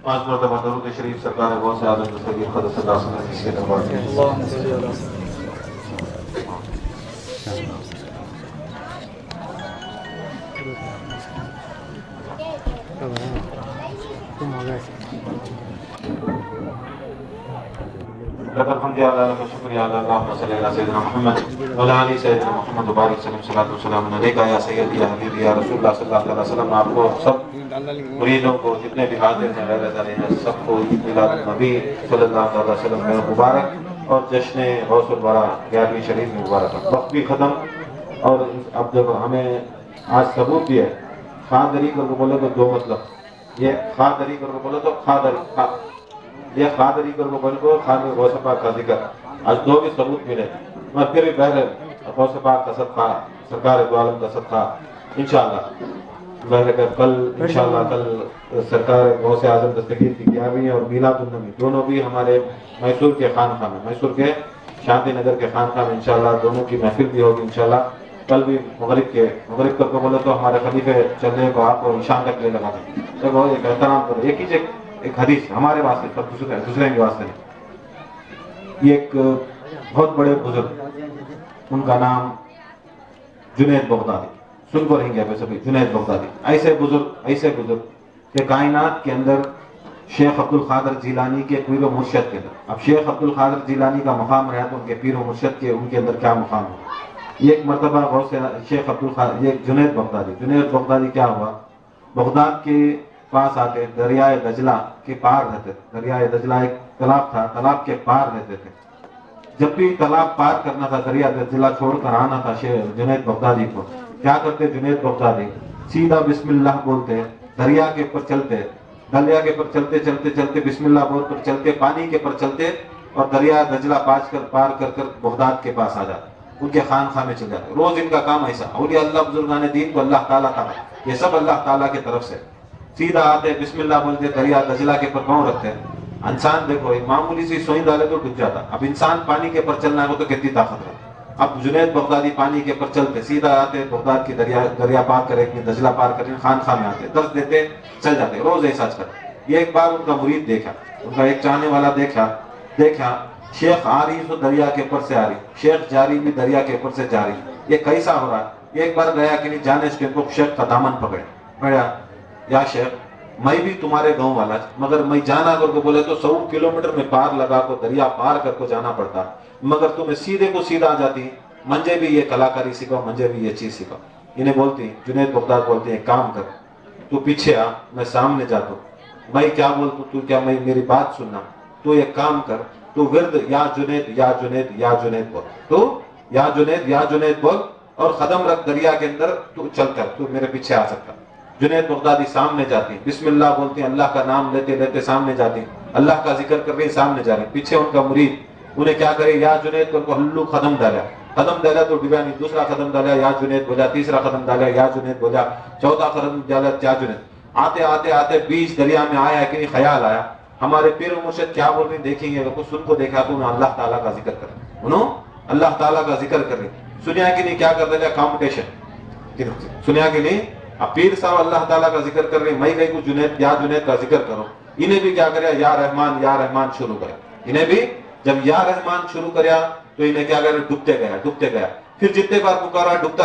پانچ مرتبہ درود شریف سرکار غوث اعظم دستگیر قدس اللہ صلی اللہ علیہ وسلم کے دربار میں۔ لقد الحمد لله لك الشكر يا الله اللهم صل على سيدنا محمد وعلى ال سيدنا محمد وبارك وسلم صلاۃ وسلام علیک یا سیدی یا حبیبی یا رسول اللہ صلی اللہ علیہ وسلم۔ آپ کو سب مریدوں کو جتنے بھی حاضر ہیں غیر حاضر ہیں سب کو عید میلاد النبی صلی اللہ علیہ وسلم میں مبارک اور جشن غوث الورا 11ویں شریف میں مبارک۔ وقت بھی ختم اور اب جب ہمیں آج ثبوت بھی ہے، خاندری کر کو بولے تو دو مطلب، یہ خاندری کر کو بولے تو یہ خاندری کر کو بولے تو خاندر غوث پاک کا ذکر، آج دو بھی ثبوت ملے، میں پھر بھی بہر غوث پاک کا صدقہ سرکار دو عالم کا صدقہ انشاءاللہ کل انشاءاللہ کل سرکار غوث اعظم دستگیر کی 11ویں اور میلاد النبی دونوں بھی ہمارے میسور کے خانقاہ میں، میسور کے شانتی نگر کے خانقاہ میں انشاءاللہ دونوں کی محفل بھی ہوگی انشاءاللہ۔ کل بھی مغرب کر کو بولے تو ہمارے خلیفے چلنے کو آپ کو نشان تک لے لگا دیں، دیکھو ایک احترام کرو، ایک ہی ایک حدیث ہمارے واسطے سب دوسرے کے واسطے نہیں۔ یہ ایک بہت بڑے بزرگ، ان کا نام جنید بغدادی، سن کو رہیں گے آپ سبھی، جنید بغدادی ایسے بزرگ کہ کائنات کے اندر شیخ عبد القادر جیلانی کے پیر و مرشد کے اندر، اب شیخ عبد القادر جیلانی کا مقام رہا تو ان کے پیر و مرشد کے ان کے اندر کیا مقام ہو۔ یہ ایک مرتبہ غوث شیخ عبد القادر، یہ جنید بغدادی کیا ہوا، بغداد کے پاس آتے دریائے دجلہ کے پار رہتے تھے، دریائے دجلہ ایک تالاب تھا، تالاب کے پار رہتے تھے۔ جب بھی تالاب پار کرنا تھا، دریا دجلہ چھوڑ کر آنا تھا جنید بغدادی کو، کیا کرتے جنید بغدادی، سیدھا بسم اللہ بولتے، دریا کے پر چلتے بسم اللہ بول کر چلتے، پانی کے پر چلتے اور دریا دجلہ پار کر بغداد کے پاس آ جاتے، ان کے خانقاہ میں چل جاتے۔ روز ان کا کام ایسا، اولیاء اللہ بزرگان دین کو اللہ تعالیٰ کا، یہ سب اللہ تعالیٰ کی طرف سے، سیدھا آتے بسم اللہ بولتے، دریا دجلہ کے پر پاؤں رکھتے۔ انسان دیکھو ایک معمولی سی سوئی ڈالے تو ڈوب جاتا، اب انسان پانی کے پر چلنا ہے تو کتنی طاقت ہے۔ اب جنید بغدادی پانی کے پر چلتے، سیدھا آتے بغداد کی دریا پار کرے، دجلہ پار کرے، خانقاہ میں آتے، درس دیتے، چل جاتے، روز ایسا کرتے۔ یہ ایک بار ان کا مرید دیکھا، ان کا ایک چاہنے والا دیکھا شیخ آ رہی تو دریا کے اوپر سے آ رہی، شیخ جاری بھی دریا کے اوپر سے جا رہی، یہ کیسا ہو رہا ہے؟ ایک بار گیا کہ نہیں جانے اس کے کو شیخ کا دامن پکڑا، یا شیخ میں بھی تمہارے گاؤں والا، مگر میں جانا کر کو بولے تو 100 کلومیٹر میں پار لگا کو دریا پار کر کو جانا پڑتا، مگر تمہیں سیدھے کو سیدھا آ جاتی، منجے بھی یہ کلاکاری سکھاؤ، منجے بھی یہ چیز سکھاؤ۔ انہیں بولتی جنید بغداد بولتے ہیں کام کر، تو پیچھے آ، میں سامنے جاتا ہوں، میں کیا بولتا ہوں، تو کیا میں میری بات سننا، تو ایک کام کر، تو ورد یا جنید بول، تو یا جنید بول اور قدم رکھ دریا کے اندر، تو چل کر تو میرے پیچھے آ سکتا۔ جنید بغدادی سامنے جاتی، بسم اللہ بولتی، اللہ کا نام لیتے سامنے جاتی، اللہ کا ذکر کر رہی سامنے جا رہی، پیچھے ان کا مرید انہیں کیا کرے، یا جنید کو ہلو قدم ڈالا تو ڈبیا نہیں، دوسرا قدم ڈالا یا جنید بولا، تیسرا قدم ڈالا یا جنید بولا، چوتھا قدم ڈالا یا جنید۔ آتے بیچ دریا میں آیا کہ نہیں خیال آیا، ہمارے پیر و مرشد کیا بول رہے دیکھیں گے، سن کو دیکھا تو انہوں اللہ تعالیٰ کا ذکر کر، سنیا کہ نہیں کیا کر رہے کمپٹیشن، سنیا کہ نہیں اب پیر صاحب اللہ تعالیٰ کا ذکر کر رہے، میں کہیں کو جنید کا ذکر کرو، انہیں بھی کیا کریا یا رحمان شروع کریا، انہیں بھی جب یا رحمان شروع کریا تو انہیں کیا کریا ڈوبتے گیا، پھر جتنے بار پکارا ڈوبتا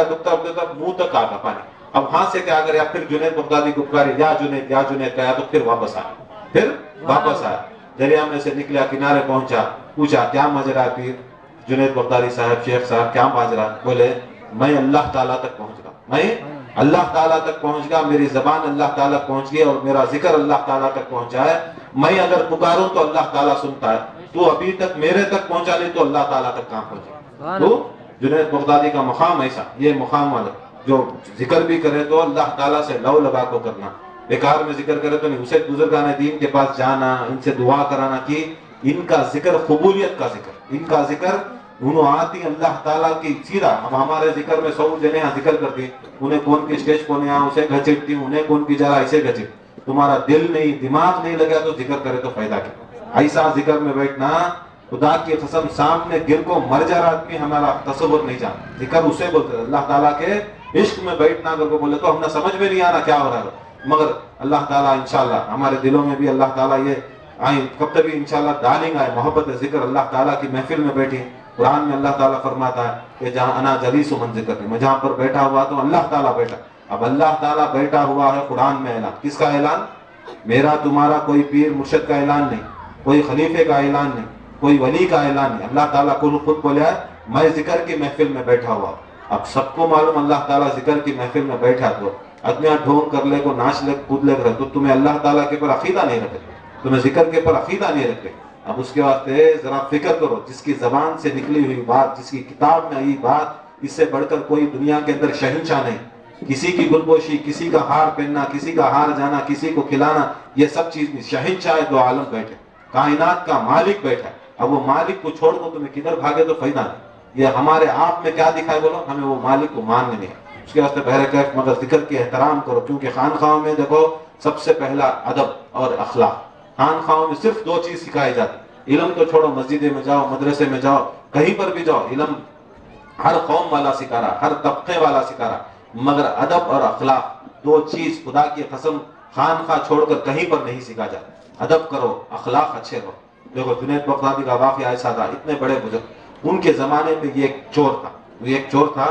منہ تک آگا پانی، اب ہاں سے کیا کریا، پھر جنید بغدادی کو پکارے یا جنید کہا تو پھر واپس آیا، دریا میں سے نکلا، کنارے پہنچا، پوچھا کیا ماجرا پیر، جنید بغدادی صاحب شیخ صاحب کیا ماجرا، بولے میں اللہ تعالیٰ تک پہنچ گیا، میری زبان اللہ تعالیٰ پہنچ گئی اور میرا ذکر اللہ تعالیٰ تک پہنچا ہے، میں اگر پکاروں تو اللہ تعالیٰ سنتا ہے، تو ابھی تک میرے تک پہنچا نہیں تو اللہ تعالیٰ تک کہاں پہنچے۔ تو جنید بغدادی کا مقام ایسا، یہ مقام والا جو ذکر بھی کرے تو اللہ تعالیٰ سے لو لگا کو کرنا، بیکار میں ذکر کرے تو نہیں، اسے بزرگان دین کے پاس جانا، ان سے دعا کرانا کہ ان کا ذکر قبولیت کا ذکر، ان کا ذکر انہوں آتی اللہ تعالیٰ کی سیدھا، اب ہمارے ذکر میں 100 جنے ذکر کرتی، انہیں کون کی اسٹیج کونے اسے گھچٹتی، انہیں کون کی جرا اسے گھچٹ، تمہارا دل نہیں دماغ نہیں لگا تو ذکر کرے تو فائدہ کیا، ایسا ذکر میں بیٹھنا خدا کی قسم سامنے گر کو مر جا رہا آدمی ہمارا تصور نہیں جانا، ذکر اسے بولتے اللہ تعالیٰ کے عشق میں بیٹھنا کر کو بولے تو ہمیں سمجھ میں نہیں آ رہا کیا ہو رہا ہے، مگر اللہ تعالیٰ انشاءاللہ ہمارے دلوں میں بھی اللہ تعالیٰ یہ آئیں کب تک بھی انشاءاللہ ڈالیں گا محبت ذکر اللہ تعالیٰ کی محفل میں بیٹھی. قرآن میں اللہ تعالیٰ فرماتا ہے کہ جہاں انا جلیس من ذکر، میں جہاں پر بیٹھا ہوا تو اللہ تعالیٰ بیٹھا. اب اللہ تعالیٰ بیٹھا ہوا ہے، قرآن میں اعلان، کس کا اعلان؟ میرا تمہارا کوئی پیر مرشد کا اعلان نہیں، کوئی خلیفے کا اعلان نہیں، کوئی ولی کا اعلان نہیں. اللہ تعالیٰ کو خود بولیا ہے میں ذکر کی محفل میں بیٹھا ہوا. اب سب کو معلوم اللہ تعالیٰ ذکر کی محفل میں بیٹھا تو آدمیاں ڈھونگ کر لے کو ناچ لے کود لے رہے تو تمہیں اللہ تعالیٰ کے پر عقیدہ نہیں رکھے، تمہیں ذکر کے پر عقیدہ نہیں رکھے. اب اس کے واسطے ذرا فکر کرو، جس کی زبان سے نکلی ہوئی بات، جس کی کتاب میں آئی بات، اس سے بڑھ کر کوئی دنیا کے اندر شہنشاہ نہیں. کسی کی گلپوشی، کسی کا ہار پہننا، کسی کا ہار جانا، کسی کو کھلانا، یہ سب چیز نہیں. شہنشاہ دو عالم بیٹھے، کائنات کا مالک بیٹھا. اب وہ مالک کو چھوڑ کو تمہیں کدھر بھاگے تو فائدہ نہیں. یہ ہمارے آپ میں کیا دکھائے بولو، ہمیں وہ مالک کو ماننے نہیں. اس کے واسطے بہرکیف مگر ذکر کی احترام کرو، کیونکہ خانخواہوں میں دیکھو سب سے پہلا ادب اور اخلاق. خانخواہوں میں صرف دو چیز سکھائی جاتی. علم تو چھوڑو، مسجدیں میں جاؤ، مدرسے میں جاؤ، کہیں پر بھی جاؤ، علم ہر قوم والا سکھا رہا، ہر طبقے والا سکھا رہا، مگر ادب اور اخلاق دو چیز خدا کی قسم خانخواہ چھوڑ کر کہیں پر نہیں سکھا جاتا. ادب کرو، اخلاق اچھے رہو. دیکھو جنید بغدادی کا واقعہ ایسا تھا، اتنے بڑے بزرگ، ان کے زمانے میں یہ ایک چور تھا. وہ ایک چور تھا،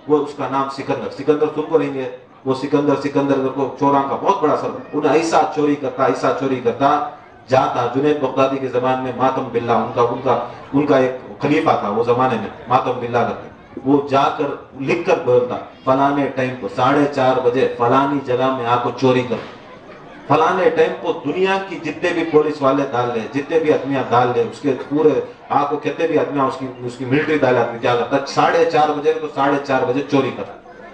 وہ اس کا نام سکندر. سکندر سن کو رہیں گے، وہ سکندر کو چوراں کا بہت بڑا سر. انہیں ایسا چوری کرتا جاتا. جنید بغدادی کے زمان میں ماتم باللہ ان کا ایک خلیفہ تھا وہ زمانے میں، ماتم باللہ کرتے. وہ جا کر لکھ کر بولتا فلانے ٹائم کو 4:30 بجے فلانی جگہ میں آ کو چوری کر. فلانے ٹائم کو دنیا کی جتنے بھی پولیس والے ڈال لے، جتنے بھی آدمیاں ڈال لے، اس کے پورے آ کو کتنے بھی آدمیاں اس کی ملٹری ڈال آدمی کیا کرتا 4:30 بجے تو 4:30 بجے چوری کرتا.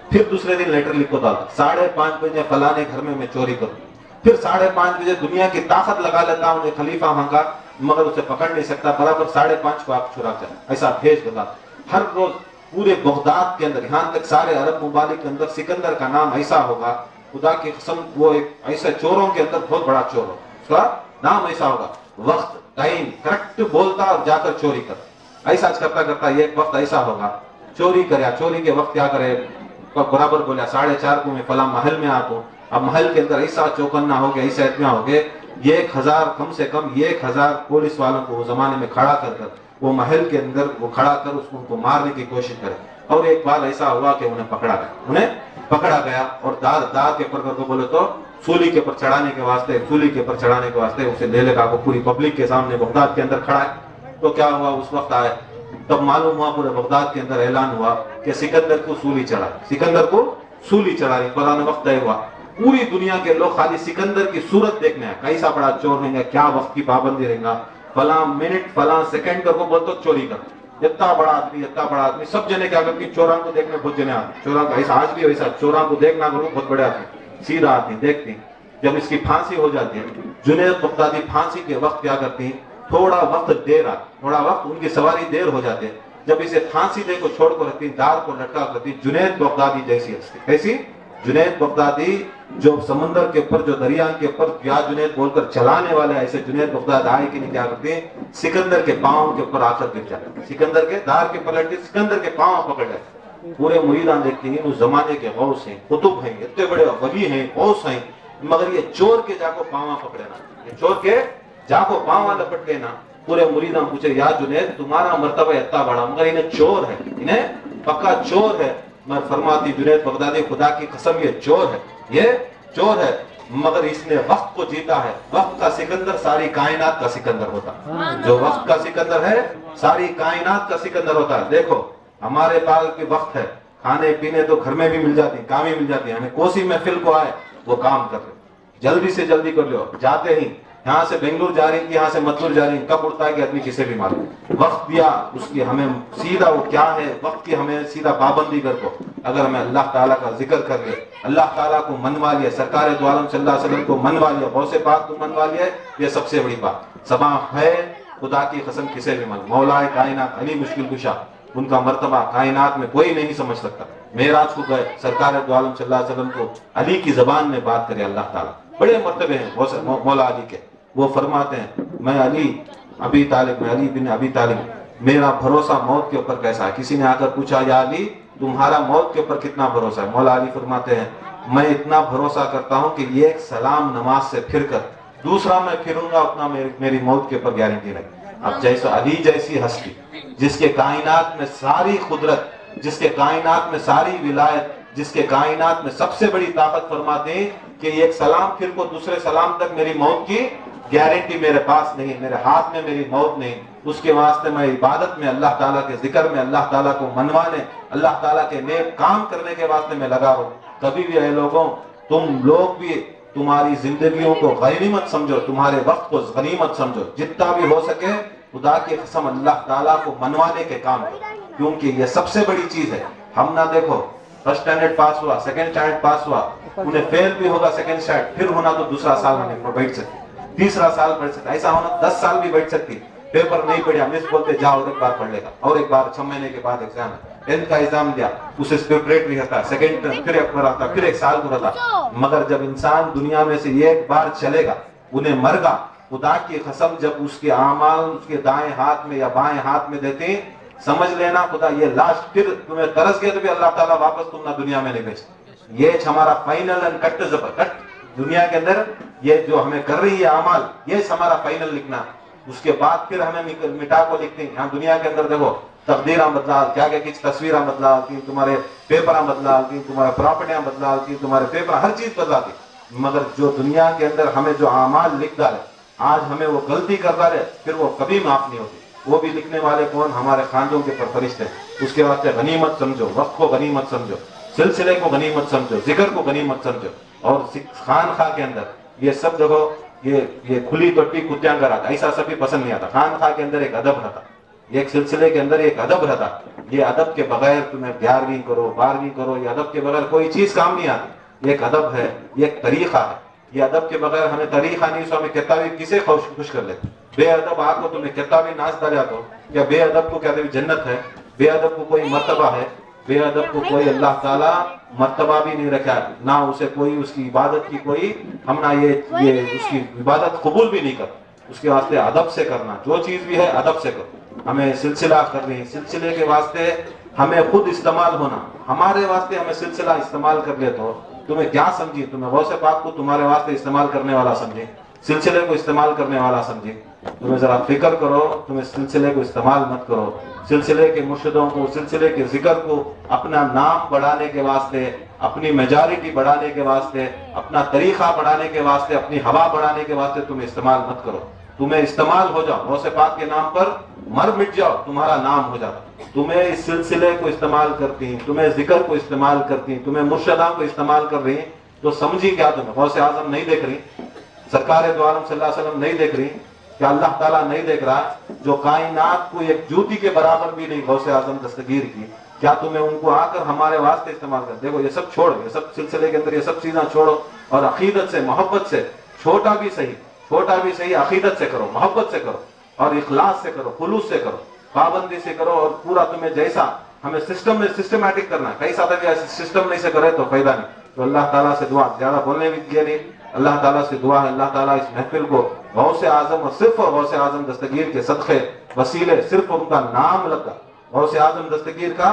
پھر دوسرے دن لیٹر لکھ کو ڈالتا 5:30 بجے فلانے گھر میں چوری کروں. پھر 5:30 بجے دنیا کی طاقت لگا لیتا انہیں خلیفہ مانگا، مگر اسے پکڑ نہیں سکتا. برابر 5:30 کو آپ چھڑا جائے، ایسا بھیج دیتا. ہر روز پورے بغداد کے اندر، یہاں تک سارے عرب ممالک کے اندر سکندر کا نام ایسا ہوگا، خدا کی قسم وہ ایک ایسا چوروں کے اندر بہت بڑا چور ہو، اس کا نام ایسا ہوگا. وقت ٹائم کریکٹ بولتا اور جا کر چوری کر. ایسا کرتا یہ ایک وقت ایسا ہوگا چوری کریا. چوری کے وقت کیا کرے، برابر بولیا 4:30 کو میں فلاں محل میں آتا ہوں. اب محل کے اندر ایسا چوکنا ہو گیا، ایسا اتنا ہو گئے 1000 کم سے کم 1000 پولیس والوں کو وہ زمانے میں کھڑا کر وہ محل کے اندر وہ کھڑا کر اس کو مارنے کی کوشش کرے. اور ایک بار ایسا ہوا کہ انہیں پکڑا گیا اور دار کے پر کو بولے تو سولی کے پر چڑھانے کے واسطے اسے لے لے کا پوری پبلک کے سامنے بغداد کے اندر کھڑا ہے. تو کیا ہوا، اس وقت آئے تب معلوم ہوا پورے بغداد کے اندر اعلان ہوا کہ سکندر کو سولی چڑھا رہی. فلاں وقت طے ہوا، پوری دنیا کے لوگ خالی سکندر کی صورت دیکھنے ہیں، کیسا بڑا چور رہیں گا، کیا وقت کی پابندی رہیں گا، فلاں منٹ فلاں سیکنڈ کر کو بول تو چوری کر. اتنا بڑا آدمی سب جنے کیا کرتی چوراں کو دیکھنے بہت جنے آتے. چوراں کا ایسا آج بھی ویسا چوراں کو دیکھنا کرو بہت بڑے آدمی سیدھا آتی دیکھتی. جب اس کی پھانسی ہو جاتی ہے، جنید بغدادی پھانسی کے وقت کیا کرتی، تھوڑا وقت ان کی سواری دیر ہو جاتے. جب اسے پھانسی دے کو چھوڑ کر رکھتی، دار کو لٹکا کرتی، جنید بغدادی جیسی ہستی. کیسی؟ جنید بغدادی جو سمندر کے اوپر، جو دریا کے اوپر یا جنید بول کر چلانے والے، ایسے جنید بغداد آئے کہ نہیں کیا کرتے ہیں، سکندر کے پاؤں کے اوپر آ کر گر جاتے. سکندر کے دار کے پلٹ سکندر کے پاؤں پکڑ جاتے. پورے مریدان دیکھتے ہیں اس زمانے کے غوث ہیں، قطب ہیں، اتنے بڑے ولی ہیں، غوث ہیں، مگر یہ چور کے جا کو پاؤں پکڑے نا، یہ چور کے جا کو پاؤں لپٹ لینا. پورے مریدان پوچھے یا جنید تمہارا مرتبہ اتنا بڑا، مگر انہیں چور ہے، انہیں پکا چور ہے. میں فرماتی جنید بغدادی خدا کی قسم یہ چور ہے، مگر اس نے وقت کو جیتا ہے. وقت کا سکندر ساری کائنات کا سکندر ہوتا ہے. جو وقت کا سکندر ہے ساری کائنات کا سکندر ہوتا ہے. دیکھو ہمارے پاس بھی وقت ہے، کھانے پینے تو گھر میں بھی مل جاتی، کام ہی مل جاتی ہے. ہمیں کوسی محفل کو آئے وہ کام کر لو، جلدی سے جلدی کر لو. جاتے ہی یہاں سے بنگلور جا رہی، یہاں سے مدور جا رہی، کب اڑتا ہے کہ آدمی کسے بھی مارے. وقت دیا اس کی ہمیں سیدھا وہ کیا ہے، وقت کی ہمیں سیدھا پابندی کر کو. اگر ہمیں اللہ تعالیٰ کا ذکر کر لے، اللہ تعالیٰ کو منوا لیا، سرکار دو عالم صلی اللہ علیہ وسلم کو منوا لیا، غوث پاک کو منوا لیا، یہ سب سے بڑی بات. سبا ہے خدا کی قسم کسے بھی من. مولا کائنات علی مشکل کشا، ان کا مرتبہ کائنات میں کوئی نہیں سمجھ سکتا. معراج کو گئے، سرکار دو عالم صلی اللہ علیہ وسلم کو علی کی زبان میں بات کرے اللہ تعالیٰ. بڑے مرتبے ہیں مولا علی کے. وہ فرماتے ہیں میں علی بن ابی طالب، میرا بھروسہ موت کے اوپر کیسا ہے. کسی نے آ کر پوچھا یا علی تمہارا موت کے اوپر کتنا بھروسہ ہے؟ مولا علی فرماتے ہیں میں اتنا بھروسہ کرتا ہوں کہ یہ ایک سلام نماز سے پھر کر دوسرا میں پھروں گا اتنا میری موت کے اوپر گارنٹی نہیں۔ اب جیسا علی جیسی ہستی جس کے کائنات میں ساری قدرت، جس کے کائنات میں ساری ولایت، جس کے کائنات میں سب سے بڑی طاقت، فرماتے ہیں کہ ایک سلام پھر کو دوسرے سلام تک میری موت کی گارنٹی میرے پاس نہیں، میرے ہاتھ میں میری موت نہیں۔ اس کے واسطے میں عبادت میں، اللہ تعالیٰ کے ذکر میں، اللہ تعالیٰ کو منوانے، اللہ تعالیٰ کے نیک کام کرنے کے واسطے میں لگا ہوں۔ کبھی بھی اے لوگوں، تم لوگ بھی تمہاری زندگیوں کو غنیمت سمجھو، تمہارے وقت کو غنیمت سمجھو، جتنا بھی ہو سکے خدا کی قسم اللہ تعالیٰ کو منوانے کے کام کرو، کیونکہ یہ سب سے بڑی چیز ہے۔ ہم نہ دیکھو فرسٹ اسٹینڈرڈ پاس ہوا، سیکنڈ اسٹینڈرڈ پاس ہوا، انہیں فیل بھی ہوگا سیکنڈ اسٹینڈرڈ، پھر ہونا تو دوسرا سال ہمیں بیٹھ سکتی، تیسرا سال بیٹھ سکتا، ایسا ہونا 10 سال بھی بیٹھ سکتی، پیپر نہیں پڑھا، مس بولتے جاؤ اور ایک بار پڑھ لے گا، اور ایک بار 6 مہینے کے بعد ایگزام ہے، 10th کا ایگزام دیا، اسے پریپریٹری رہتا، سیکنڈ پھر ایک بار آتا، پھر ایک سال کو رہتا، مگر جب انسان دنیا میں سے ایک بار چلے گا، انہیں مر گا، خدا کی قسم جب اس کے اعمال اس کے دائیں ہاتھ میں یا بائیں ہاتھ میں دیتے ہیں، سمجھ لینا خدا یہ لاسٹ، پھر تمہیں ترس گیا تو بھی اللہ تعالیٰ واپس تم نہ دنیا میں نہیں بھیجتا۔ یہ ہمارا فائنل اینڈ کٹ کٹ دنیا کے اندر یہ جو ہمیں کر رہی ہے اعمال، یہ ہمارا فائنل لکھنا، اس کے بعد پھر ہمیں مٹا کو لکھتے ہیں۔ یہاں دنیا کے اندر دیکھو تقدیراں بدلا، کیا کیا کچھ تصویراں بدلا دی، تمہارے پیپراں بدلا دی، تمہارے پراپرٹیاں بدلا دی، تمہارے پیپر ہر چیز بدلا دی، مگر جو دنیا کے اندر ہمیں جو اعمال لکھ ڈالے، آج ہمیں وہ غلطی کر ڈالے، پھر وہ کبھی معاف نہیں ہوتی۔ وہ بھی لکھنے والے کون؟ ہمارے خاندوں کے پر فرشتے ہیں۔ اس کے واسطے غنیمت سمجھو، وقت کو غنیمت سمجھو، سلسلے کو غنیمت سمجھو، ذکر کو غنیمت سمجھو۔ اور خانخواہ کے اندر یہ سب دیکھو، یہ کھلی ٹٹی کتیاں کر آتا، ایسا سب بھی پسند نہیں آتا۔ خانخواہ کے اندر ایک ادب رہتا، ایک سلسلے کے اندر ایک ادب رہتا، یہ ادب کے بغیر تمہیں 11ویں کرو 12ویں کرو، یہ ادب کے بغیر کوئی چیز کام نہیں آتی۔ یہ ایک ادب ہے، یہ ایک طریقہ ہے، یہ ادب کے بغیر ہمیں طریقہ نہیں، سو ہمیں کتابی کسے خوش کر لیتے۔ بے ادب آ کو تمہیں کتابی ناچ ڈالیا تو کیا بے ادب کو کہتے جنت ہے؟ بے ادب کو کوئی مرتبہ ہے؟ بے ادب کو کوئی اللہ تعالیٰ مرتبہ بھی نہیں رکھا، نہ اسے کوئی اس کی عبادت کی کوئی ہم نہ یہ اس کی عبادت قبول بھی نہیں کرتے۔ اس کے واسطے ادب سے کرنا، جو چیز بھی ہے ادب سے کرو۔ ہمیں سلسلہ کرنی، سلسلے کے واسطے ہمیں خود استعمال ہونا، ہمارے واسطے ہمیں سلسلہ استعمال کر لے تو تمہیں کیا سمجھی؟ تمہیں غوث پاک کو تمہارے واسطے استعمال کرنے والا سمجھے، سلسلے کو استعمال کرنے والا سمجھے؟ تمہیں ذرا فکر کرو، تمہیں سلسلے کو استعمال مت کرو، سلسلے کے مرشدوں کو، سلسلے کے ذکر کو اپنا نام بڑھانے کے واسطے، اپنی میجارٹی بڑھانے کے واسطے، اپنا طریقہ بڑھانے کے واسطے، اپنی ہوا بڑھانے کے واسطے تمہیں استعمال مت کرو۔ تمہیں استعمال ہو جاؤ، غوث پاک کے نام پر مر مٹ جاؤ، تمہارا نام ہو جاتا۔ تمہیں اس سلسلے کو استعمال کرتی ہیں، تمہیں ذکر کو استعمال کرتی ہیں، تمہیں مرشداں کو استعمال کر رہی ہیں، تو سمجھی کیا تمہیں غوث اعظم نہیں دیکھ رہی، سرکار دو عالم صلی اللہ علیہ وسلم نہیں دیکھ رہی، کیا اللہ تعالیٰ نہیں دیکھ رہا؟ جو کائنات کو ایک جوتی کے برابر بھی نہیں غوث اعظم دستگیر کی، کیا تمہیں ان کو آ کر ہمارے واسطے استعمال کر؟ دیکھو یہ سب چھوڑو، یہ سب سلسلے کے اندر یہ سب چیزیں چھوڑو، اور عقیدت سے، محبت سے، چھوٹا بھی صحیح عقیدت سے کرو، محبت سے کرو، اور اخلاص سے کرو، خلوص سے کرو، پابندی سے کرو، اور پورا تمہیں جیسا ہمیں سسٹم میں سسٹمیٹک کرنا ہے، کئی ساتھ سسٹم نہیں سے کرے تو فائدہ نہیں۔ تو اللہ تعالیٰ سے دعا، زیادہ بولنے بھی کیا نہیں، اللہ تعالیٰ سے دعا ہے اللہ تعالیٰ اس محفل کو غوث اعظم اور صرف غوث اعظم دستگیر کے صدقے وسیلے، صرف ان کا نام لگا، غوث اعظم دستگیر کا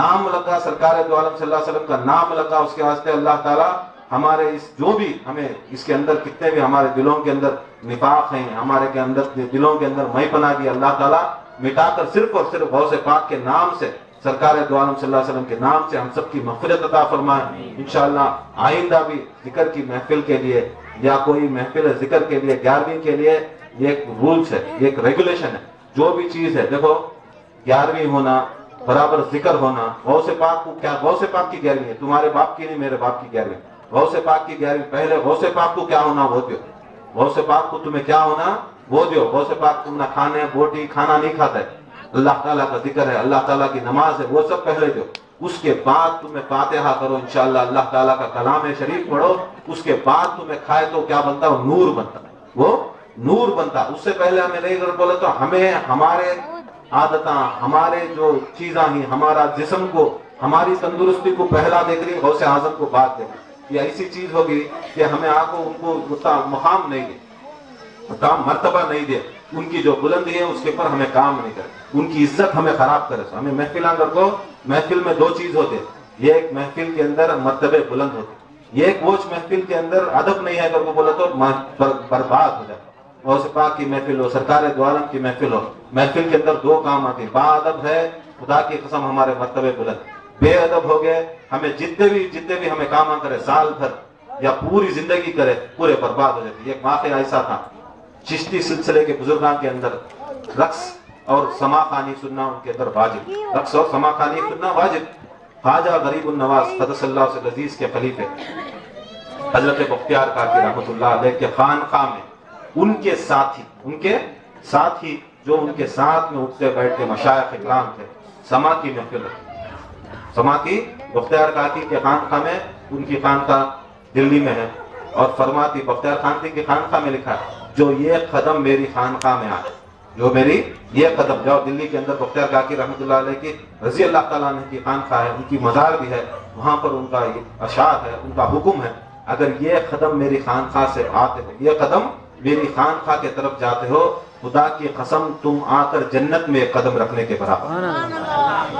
نام لگا، سرکار دو عالم صلی اللہ علیہ وسلم کا نام لگا، اس کے واسطے اللہ تعالیٰ ہمارے اس جو بھی ہمیں اس کے اندر کتنے بھی ہمارے دلوں کے اندر نفاق ہیں، ہمارے کے اندر دلوں کے اندر میں پناہ کی اللہ تعالیٰ مٹا کر صرف اور صرف غوث پاک کے نام سے، سرکار دو عالم صلی اللہ علیہ وسلم کے نام سے ہم سب کی مغفرت عطا فرمائے۔ انشاءاللہ آئندہ بھی ذکر کی محفل کے لیے یا کوئی محفل ذکر کے لیے 11ویں کے لیے یہ ایک رولز ہے، یہ ایک ریگولیشن ہے، جو بھی چیز ہے دیکھو 11ویں ہونا، برابر ذکر ہونا، غوث پاک کو کیا غوث پاک کی 11ویں ہے، تمہارے باپ کی نہیں، میرے باپ کی 11ویں، غوث پاک کی 11ویں، پہلے غوث پاک کو کیا ہونا وہ دیو، غوث پاک کو تمہیں کیا ہونا وہ دیو، غوث پاک تم نہ کھانے بوٹی کھانا نہیں کھاتا ہے، اللہ تعالیٰ کا ذکر ہے، اللہ تعالیٰ کی نماز ہے، وہ سب پہلے دو، اس کے بعد تمہیں فاتحہ کرو، انشاءاللہ اللہ تعالیٰ کا کلام شریف پڑھو، اس کے بعد تمہیں کھائے تو کیا بنتا ہے؟ نور بنتا، وہ نور بنتا۔ اس سے پہلے ہمیں نہیں اگر بولے تو ہمیں ہمارے عادتاں، ہمارے جو چیزاں ہیں، ہمارا جسم کو، ہماری تندرستی کو پہلا دیکھ رہی، غوث اعظم کو بعد دیکھ رہی، یہ ایسی چیز ہوگی کہ ہمیں آگے ان کو مقام نہیں دے، مقام مرتبہ نہیں دے۔ ان کی جو بلندی ہے اس کے اوپر ہمیں کام نہیں کرے, ان کی عزت ہمیں خراب کرے. ہمیں محفل اگر کو محفل میں دو چیز ہوتے, یہ ایک محفل کے اندر مرتبے بلند ہوتے, یہ ایک ووچ محفل کے اندر ادب نہیں ہے اگر وہ بولے تو برباد ہو جاتا. غوث پاک کی محفل ہو, سرکار دو عالم کی محفل ہو, محفل کے اندر دو کام آتے ہیں. با ادب ہے, خدا کی قسم ہمارے مرتبے بلند. بے ادب ہو گئے, ہمیں جتنے بھی ہمیں کام کرے سال بھر یا پوری زندگی کرے, پورے برباد ہو جاتے. ایک واقعہ ایسا تھا, چشتی سلسلے کے بزرگان کے اندر رقص اور سما خوانی سننا ان کے اندر واجب, رقص اور سما خوانی سننا واجب. خواجہ غریب النواز قدس اللہ سے عزیز کے خلیفے حضرت بختیار کاکی رحمۃ اللہ علیہ کے خانقاہ میں ان کے ساتھی جو ان کے ساتھ میں اٹھتے بیٹھتے مشائخ اکرام تھے, سما کی محفل, سما کی بختیار کاکی کے خانقاہ میں, ان کی خانقاہ دلی میں ہے, اور فرماتی بختیار خانقی کی خانقاہ میں لکھا ہے جو یہ قدم میری خانقاہ میں آئے, جو میری یہ قدم, جو دلی کے اندر بختیار کاکی رحمۃ اللہ علیہ کی رضی اللہ تعالیٰ عنہ کی خانقاہ ہے, ان کی مزار بھی ہے, وہاں پر ان کا اشعار ہے, ان کا حکم ہے, اگر یہ قدم میری خانقاہ سے آتے ہو, یہ قدم میری خانقاہ کے طرف جاتے ہو, خدا کی قسم تم آ کر جنت میں قدم رکھنے کے برابر.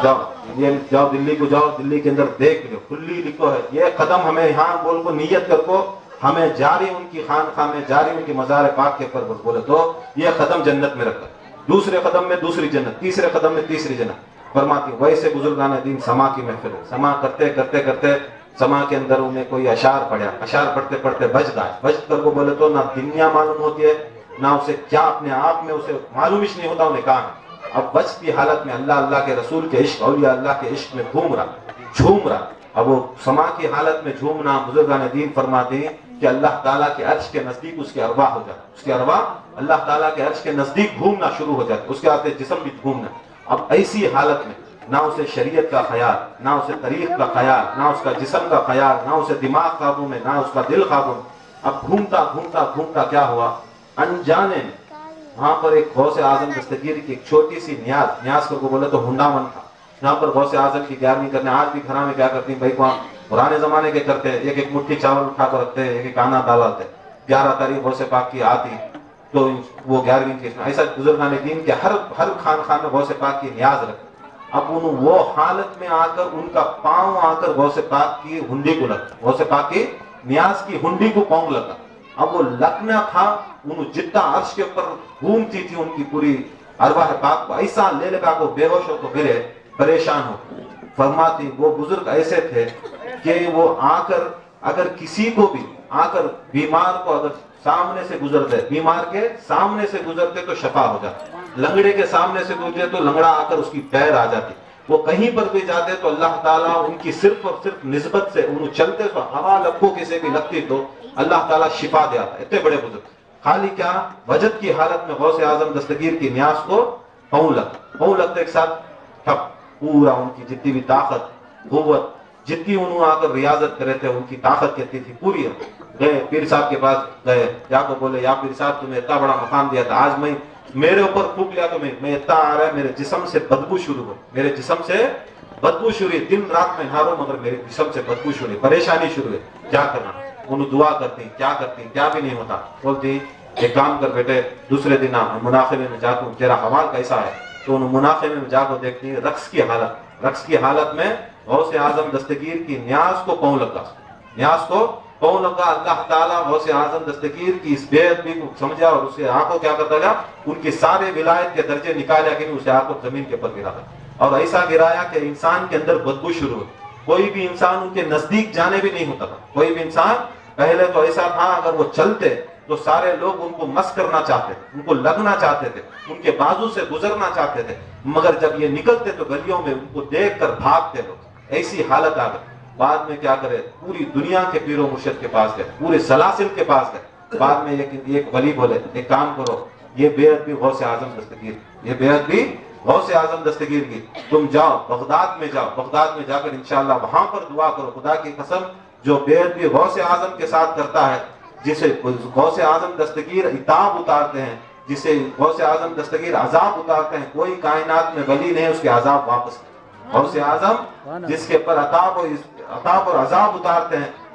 جاؤ دلی کو, جاؤ دلی کے اندر دیکھ لو, کھلی لکھو ہے یہ قدم, ہمیں یہاں بول کو نیت کر کو ہمیں جاری ان کی خانقاہ میں, جاری ان کی مزار پاک کے پر بولے تو یہ قدم جنت میں رکھا, دوسرے قدم میں دوسری جنت, تیسرے قدم میں تیسری جنت. فرماتی ویسے بزرگان دین سما کی محفل ہے, سما کرتے کرتے کرتے سما کے اندر انہیں کوئی اشعار پڑھا, اشعار پڑھتے پڑھتے بجد آئے, بجد کر کو بولے تو نہ دنیا معلوم ہوتی ہے نہ اسے کیا اپنے آپ میں اسے معلوم ہی نہیں ہوتا انہیں کہاں ہے. اب بچ کی حالت میں اللہ کے رسول کے عشق, اولیاء اللہ کے عشق میں جھوم رہا. اب وہ سما کی حالت میں جھومنا, بزرگان دین فرماتے ہیں کہ اللہ تعالیٰ کے عرش کے نزدیک اس کے ارواح ہو جاتا, اس کے ارواح اللہ تعالیٰ کے عرش کے نزدیک گھومنا شروع ہو جاتے, اس کے آتے جسم بھی گھومنا. اب ایسی حالت میں نہ اسے شریعت کا خیال, نہ اسے طریق کا خیال, نہ اس کا جسم کا خیال, نہ اسے دماغ قابو میں, نہ اس کا دل قابو میں. اب گھومتا گھومتا گھومتا کیا ہوا, انجانے میں وہاں پر ایک غوث اعظم دستگیر کی ایک چھوٹی سی نیاز کو بولے تو ہنڈامن تھا. یہاں پر غوث اعظم کی 11ویں کرنے, آج بھی گھروں میں کیا کرتی ہیں بھائی, وہاں پرانے زمانے کے کرتے ہیں, ایک مٹھی چاول اٹھا کر رکھتے ہیں, ایک آنا ڈالتے, 11 تاریخ غوث پاک کی آتی تو وہ 11ویں کی, ایسا بزرگان دین کے ہر خان میں غوث پاک کی نیاز رکھتے. اب وہ حالت میں آ کر ان کا پاؤں آ کر غوث پاک کی ہنڈی کو لگتا, غوث پاک کی نیاز کی ہنڈی کو پاؤں لگا. اب وہ لگنا تھا, انہوں جتنا عرش کے اوپر گھومتی تھی ان کی پوری ارواح پاک کو, ایسا لے لگا کو بے ہوش ہو کو گرے, پریشان ہو. فرماتی وہ بزرگ ایسے تھے کہ وہ آ کر اگر کسی کو بھی آ کر بیمار کو اگر سامنے سے گزرتے, بیمار کے سامنے سے گزرتے تو شفا ہو جاتی, لنگڑے کے سامنے سے گزرتے تو لنگڑا آ کر اس کی پیر آ جاتی, وہ کہیں پر بھی جاتے تو اللہ تعالیٰ ان کی صرف اور صرف نسبت سے, انہوں چلتے تو ہوا لکھوں کسی بھی لگتی تو اللہ تعالیٰ شفا دے آتا. اتنے بڑے بزرگ, خالی کیا وجد کی حالت میں غوث اعظم دستگیر کی نیاز کو پاؤں لگتے ایک ساتھ ٹھپ, پورا ان کی جتنی بھی طاقت قوت جتنی انہوں آ کر ریاضت کرے تھے, ان کی طاقت کہتی تھی پوری. گئے پیر صاحب کے پاس گئے, یا کو بولے یا پیر صاحب تمہیں اتنا بڑا مقام دیا تھا, آج میں میرے اوپر پھونک لیا تو میں اتنا آ رہا ہے, میرے جسم سے بدبو شروع ہو, میرے جسم سے بدبو شروع, دن رات میں نہاروں مگر میرے جسم سے بدبو شروع, پریشانی شروع ہے, کیا کرنا. انہوں دعا کرتی, کیا بھی نہیں ہوتا. بولتی ایک کام کر بیٹے, دوسرے دن مناقبے میں جا کو تیرا حوال کیسا ہے, تو انہوں مناقبے میں جا کو دیکھتی رقص کی حالت میں غوث اعظم دستگیر کی نیاز کو پاؤں لگا, اللہ تعالیٰ غوث اعظم دستگیر کی اس بے ادبی کو سمجھا اور اسے آنکھوں کیا کرتا گیا, ان کی سارے ولایت کے درجے نکالیا کہ اسے آنکھوں زمین کے اوپر گرایا, اور ایسا گرایا کہ انسان کے اندر بدبو شروع ہوئی. کوئی بھی انسان ان کے نزدیک جانے بھی نہیں ہوتا تھا, کوئی بھی انسان. پہلے تو ایسا تھا اگر وہ چلتے تو سارے لوگ ان کو مس کرنا چاہتے تھے, ان کو لگنا چاہتے تھے, ان کے بازو سے گزرنا چاہتے تھے, مگر جب یہ نکلتے تو گلیوں میں ان کو دیکھ کر بھاگتے لوگ. ایسی حالت آ گئی. بعد میں کیا کرے, پوری دنیا کے پیر و مرشد کے پاس گئے, پورے سلاسل کے پاس گئے. بعد میں ایک ولی بولے ایک کام کرو, یہ بے ادبی غوث اعظم دستگیر, یہ بے ادبی غوث اعظم دستگیر کی, تم جاؤ بغداد میں جا کر انشاءاللہ وہاں پر دعا کرو. خدا کی قسم جو بے ادبی غوث اعظم کے ساتھ کرتا ہے, جسے غوث اعظم دستگیر عتاب اتارتے ہیں, جسے غوث اعظم دستگیر عذاب اتارتے ہیں, کوئی کائنات میں ولی نہیں اس کے عذاب واپس. غوث اعظم جس کے پر عتاب اور عذاب اتارتے ہیں,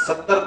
70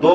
2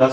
10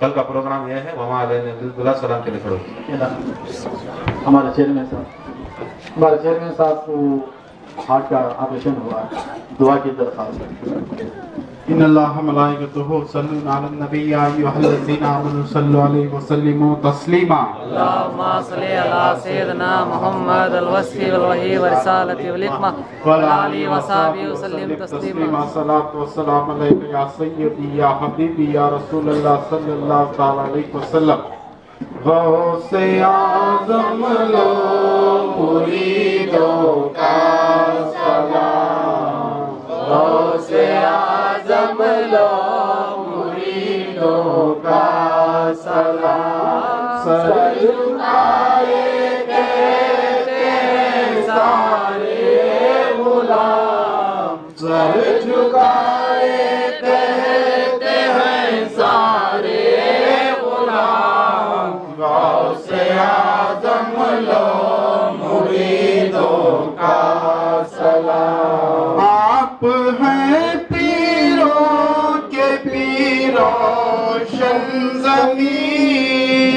کل کا پروگرام یہ ہے وہاں علیہ البلا سلام کے لیے کھڑو. ہمارے چیئرمین صاحب کو ہارٹ کا آپریشن ہوا ہے, دعا کی درخواست ہے. ان اللہ ملائکتہ یصلون علی النبی یا ایھا الذین آمنوا صلوا علیہ وسلموا تسلیما. اللهم صل على سيدنا محمد الوصي والوحي والرسالة والحكمة وعلى آله وصحبه وسلم تسليما. صلاۃ و سلام علیک یا سیدی یا حبیبی یا رسول اللہ صلی اللہ تعالی علیہ وسلم. غوث اعظم لو مریدوں کا سلام, غوث اعظم لو مریدوں کا سلام. سر جھکائے کہتے ہیں سارے غلام, سر جھکائے کہتے ہیں سارے غلام. غوث اعظم لو مریدوں کا سلام. آپ ہیں پیروں کے پیروشن ضمیر,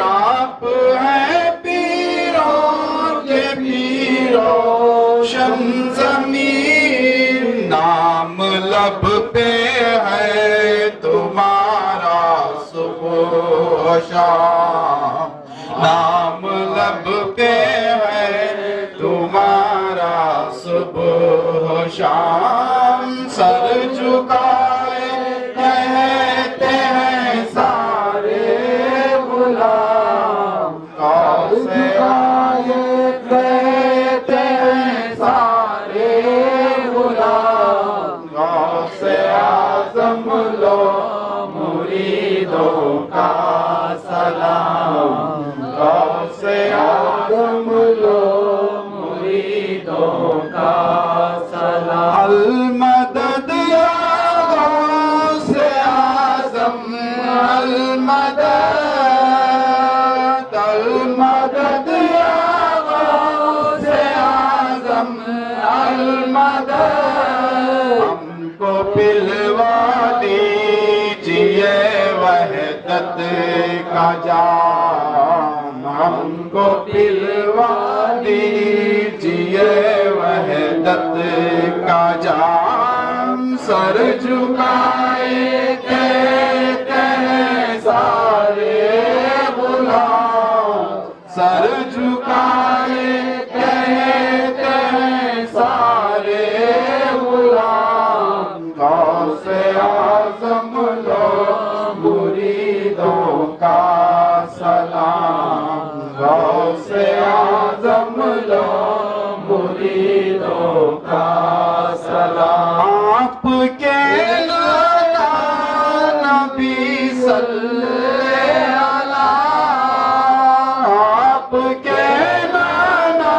آپ ہیں پیروں کے پیروشن ضمیر. نام لب پہ ہے تمہارا صبح و شام, نام لب پہ ہے تمہارا صبح و شام. سر جھکائے کہتے ہیں سارے غلام, غوث کہتے ہیں سارے غلام. غوث اعظم لو مریدوں کا سلام, غوث اعظم لو مریدوں کا سلام. المدد یا غوث اعظم المدد, المدد یا غوث اعظم المدد. ہم کو پلوا دیجئے وحدت کا جام, ہم کو پلوا دیجئے وحدت کا جام. سر جھکائے کہتے ہیں سارے غلام, سر جھکائے کہتے ہیں سارے غلام. غوث اعظم لو مریدوں کا سلام, غوث اعظم لو مریدوں کا سلام. آپ کے نانا نبی صلی اللہ, آپ کے نانا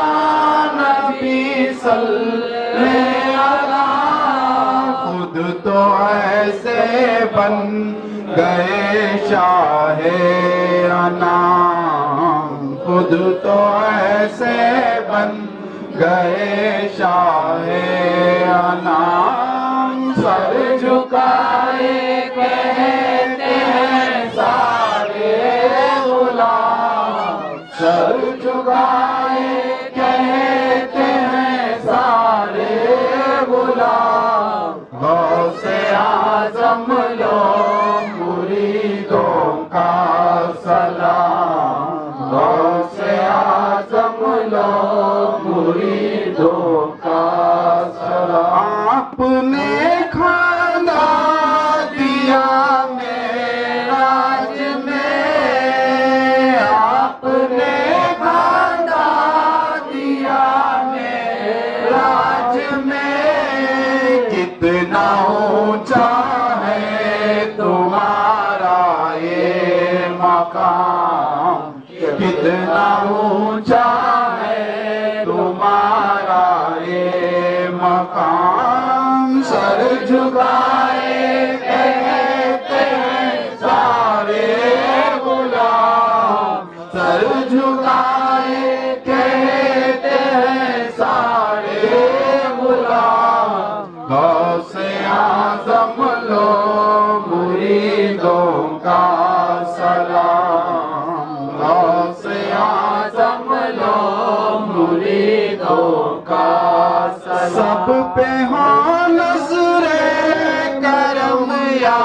نبی صلی اللہ. خود تو ایسے بن گئے شاہ انام, خود تو ایسے بن گئے شاہ انام. سر جھکائے کہتے ہیں سارے غلام, سر جھکائے کہتے ہیں سارے غلام. غوث اعظم لو مریدوں کا سلام, غوث اعظم لو مریدوں کا سلام. آپ نے کھانا دیا معراج میں, آپ نے کھانا دیا معراج میں. کتنا اونچا ہے تمہارا یہ مقام, کتنا اونچا ہے تمہارا یہ مقام. سر جھکائے کہتے ہیں سارے غلام, سر جھکائے کہتے ہیں سارے غلام. غوث اعظم لو مریدوں کا کا سب پہ ہو نظر کرم یا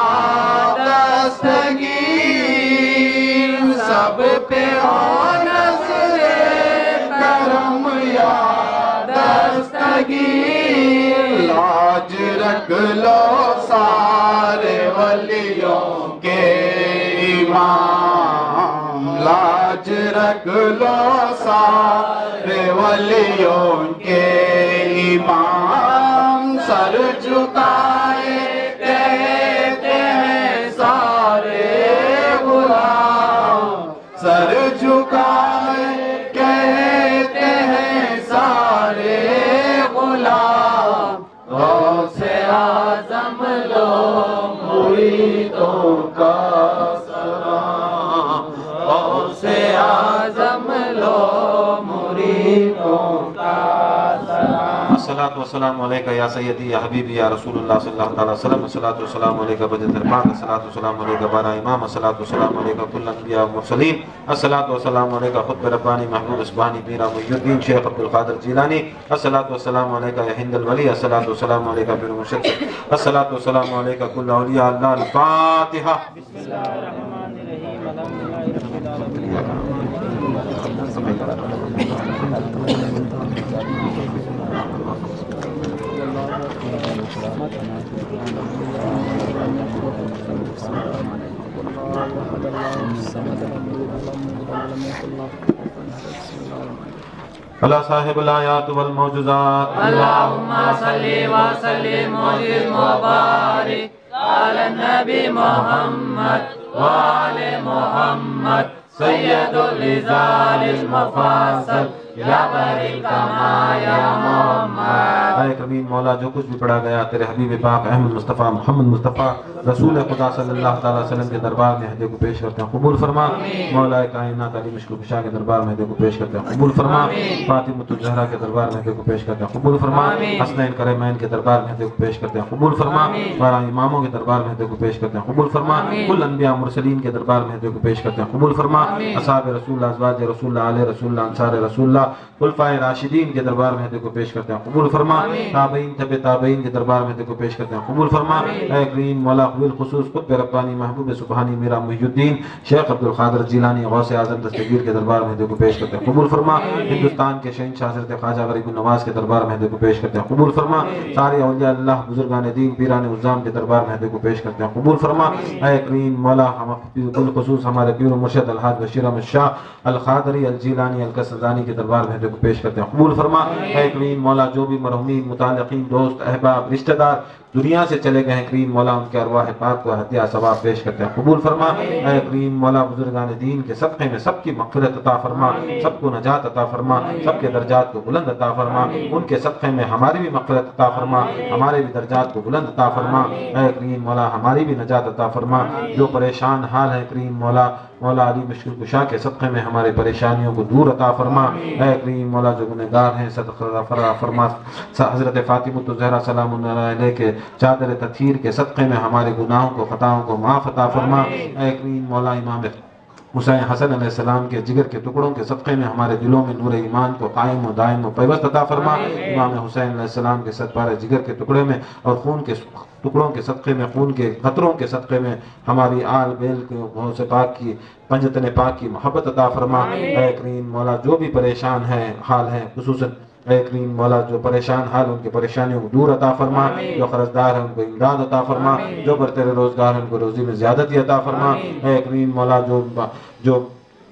دستگیر سب پہ ہو نظر کرم یا دستگیر لاج رکھ لو سارے ولیوں کے امام لاج رکھ لو سارے ولیوں کے امام سر جھکائے کہتے ہیں سارے غلام سر جھکائے کہتے ہیں سارے غلام غوث اعظم لو مریدوں کا سلام غوث اعظم لو مریدوں کا سلام الصلاۃ والسلام علیکہ یا سیدی یا حبیبی یا رسول اللہ صلی اللہ علیہ وسلم الصلاۃ والسلام علیکہ بجد الرحمن الصلاۃ والسلام علیکہ بارہ امام الصلاۃ والسلام علیکہ کل انبیاء و مرسلین الصلاۃ والسلام علیکہ خطب ربانی محبوب اسبانی میرا محی الدین شیخ عبدالقادر جیلانی الصلاۃ والسلام علیکہ یا ہند الولی الصلاۃ والسلام علیکہ پیر مرشد الصلاۃ والسلام علیکہ کل اولیاء اللہ الفاتحہ بسم اللہ الرحمن الرحیم الحمد للہ رب اللہ صاحب الآیات والمعجزات اللہم صلی وسلم وزد مبارک علی النبی محمد وآل محمد سید الرجال المفاصل یا بری کما یا محمد اے کریم مولا جو کچھ بھی پڑھا گیا تیرے حبیب پاک احمد مصطفیٰ محمد مصطفیٰ رسول خدا صلی اللہ تعالیٰ وسلم کے دربار میں ہدیے کو پیش کرتے ہیں قبول فرما مولا کائنات علی مشکل کشا کے دربار میں ہدیے کو پیش کرتے ہیں قبول فرما فاطمۃ الزہرا کے دربار میں ہدیے کو پیش کرتے ہیں قبول فرما حسنین کریمین کے دربار میں ہدیے کو پیش کرتے ہیں قبول فرما بارہ اماموں کے دربار میں ہدیے کو پیش کرتے ہیں قبول فرما کل انبیاء مرسلین کے دربار میں ہدیے کو پیش کرتے ہیں قبول فرما اصحاب رسول اللہ ازواج رسول اللہ آل رسول اللہ انصار رسول اللہ خلفائے راشدین کے دربار میں ہدیے کو پیش کرتے ہیں قبول فرما تابعین تبع تابعین کے دربار میں ہدیے کو پیش کرتے ہیں قبول فرما اے کریم مولا بالخصوص قطب ربانی محبوب سبحانی میرا محی الدین شیخ عبدالقادر جیلانی غوث اعظم دستگیر کے دربار میں ہدیے کو پیش کرتے ہیں قبول فرما ہندوستان کے شہنشاہ حضرت خواجہ غریب النواز کے دربار میں ہدیے کو پیش کرتے ہیں قبول فرما سارے اولیاء اللہ بزرگان دین پیران عظام کے دربار میں ہدیے کو پیش کرتے ہیں قبول فرما اے کریم مولا بالخصوص ہمارے پیر و مرشد الحاج بشیر احمد شاہ القادری الجیلانی القصدانی کے دربار میں ہدیے کو پیش کرتے ہیں قبول فرما اے کریم مولا جو بھی مرحومین متعلقین دوست احباب رشتہ دار دنیا سے چلے گئے ہیں کریم مولا ان کے ارواح پاک کو ہدیہ ثواب پیش کرتے ہیں قبول فرما اے کریم مولا بزرگان دین کے صدقے میں سب کی مغفرت عطا فرما سب کو نجات عطا فرما سب کے درجات کو بلند عطا فرما ان کے صدقے میں ہماری بھی مغفرت عطا فرما ہمارے بھی درجات کو بلند عطا فرما اے کریم مولا ہماری بھی نجات عطا فرما جو پریشان حال ہے کریم مولا علی مشکل کشا کے صدقے میں ہمارے پریشانیوں کو دور عطا فرما اے کریم مولا جو گنہگار ہیں صدقہ فرما حضرت فاطمۃ الزہرا سلام اللہ علیہ کے چادر تطہیر کے صدقے میں ہمارے گناہوں کو خطاؤں کو معاف عطا فرما اے کریم مولا امام حسین حسن علیہ السلام کے جگر کے ٹکڑوں کے صدقے میں ہمارے دلوں میں نور ایمان کو قائم و دائم و پیوست عطا فرما امام حسین علیہ السلام کے صدقے جگر کے ٹکڑے میں اور خون کے ٹکڑوں کے صدقے میں خون کے قطروں کے صدقے میں ہماری آل بیل کے غوث پاک کی پنجتن پاک کی محبت عطا فرما اے کریم مولا جو بھی پریشان ہیں حال ہیں خصوصاً اے کریم مولا جو پریشان حال ان کی پریشانیوں کو دور عطا فرما جو قرضدار ہیں ان کو امداد عطا فرما جو برتر روزگار ہیں ان کو روزی میں زیادتی عطا فرما اے کریم مولا جو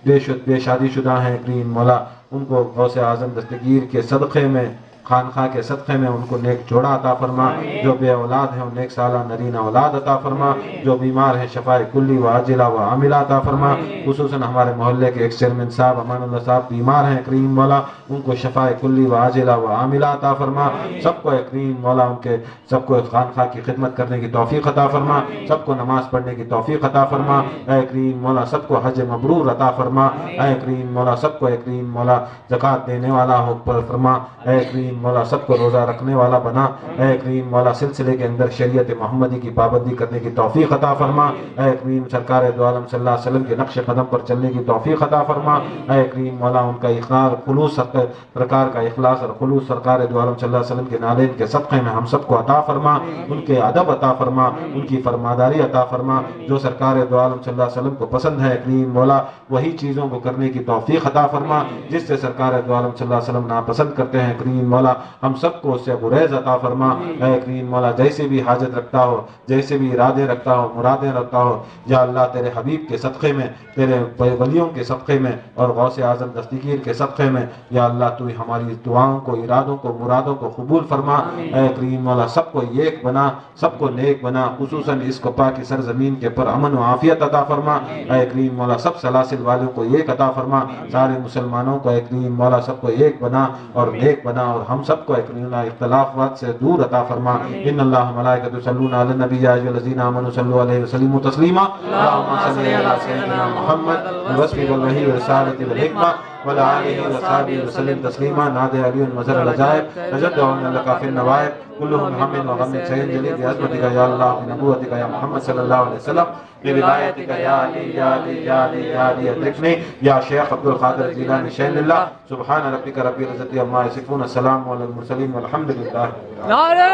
بے شادی شدہ ہیں کریم مولا ان کو غوث اعظم دستگیر کے صدقے میں خانخواہ کے صدقے میں ان کو نیک جوڑا عطا فرما جو بے اولاد ہیں نیک سالہ نرینہ اولاد عطا فرما جو بیمار ہیں شفاء کلی و عاجلہ و عاملہ عطا فرما خصوصاً ہمارے محلے کے ایک چیئرمین صاحب امان اللہ صاحب بیمار ہیں کریم مولا ان کو شفاء کلی و عاجلہ و عاملہ عطا فرما سب کو کریم مولا ان کے سب کو خانخواہ کی خدمت کرنے کی توفیق عطا فرما سب کو نماز پڑھنے کی توفیق عطا فرما اے کریم مولا سب کو حج مبرور عطا فرما اے کریم مولا سب کو کریم مولا زکوٰۃ دینے والا ہو پر فرما اے کریم کریم مولا سب کو روزہ رکھنے والا بنا، اے کریم مولا سلسلے کے اندر شریعت محمدی کی پابندی کرنے کی توفیق عطا فرما، اے کریم سرکار دو عالم صلی اللہ علیہ وسلم کے نقش قدم پر چلنے کی توفیق عطا فرما، اے کریم مولا ان کا اخلاص خلوص سرکار کا اخلاص اور خلوص سرکار دو عالم صلی اللہ علیہ وسلم کے نالین کے صدقے میں ہم سب کو عطا فرما، ان کے ادب عطا فرما، ان کی فرماداری عطا فرما، جو سرکار دو عالم صلی اللہ علیہ وسلم کو پسند ہے کریم مولا وہی چیزوں کو کرنے کی توفیق عطا فرما جس سے سرکار دو عالم صلی اللہ علیہ وسلم ناپسند کرتے ہیں کریم مولا ہم سب کو اس سے گریز عطا فرما، اے کریم مولا جیسے بھی حاجت رکھتا ہو، جیسے بھی ارادے رکھتا ہو، مرادیں رکھتا ہو، یا اللہ تیرے حبیب کے صدقے میں، تیرے ولیوں کے صدقے میں اور غوث اعظم دستگیر کے صدقے میں یا اللہ تو ہماری دعاؤں کو، ارادوں کو، مرادوں کو قبول فرما، اے کریم مولا سب کو ایک بنا، سب کو نیک بنا، خصوصاً اس کو پاک کی سرزمین کے پر امن و عافیت عطا فرما، اے کریم مولا سب سلاسل والوں کو ایک عطا فرما، سارے مسلمانوں کو اے کریم مولا سب کو ایک بنا اور نیک بنا اور ہم سب کو اے کریم مولا اختلافات سے دور عطا فرما۔ ان اللہ ملائکۃ یصلون علی النبی یا ایھا الذین آمنوا صلوا علیہ وسلموا تسلیما، اللهم صل علی سیدنا محمد الوصف والوحی والرسالۃ والحکمہ وعلی آلہ وصحبہ وسلم تسلیما۔ نادى علی مظہر العجائب تجدعون لك في النوائب كلهم هم وغم سعيد جليل بعظمتك يا الله بنبوتك يا محمد صلى الله عليه وسلم بولایتك یا علی یا علی یا علی یا علی ادرکنی یا شیخ عبد القادر جیلانی شین اللہ۔ سبحان ربک رب العزة عما یصفون، السلام علی المرسلین والحمد للہ۔ نعرہ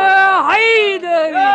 حیدری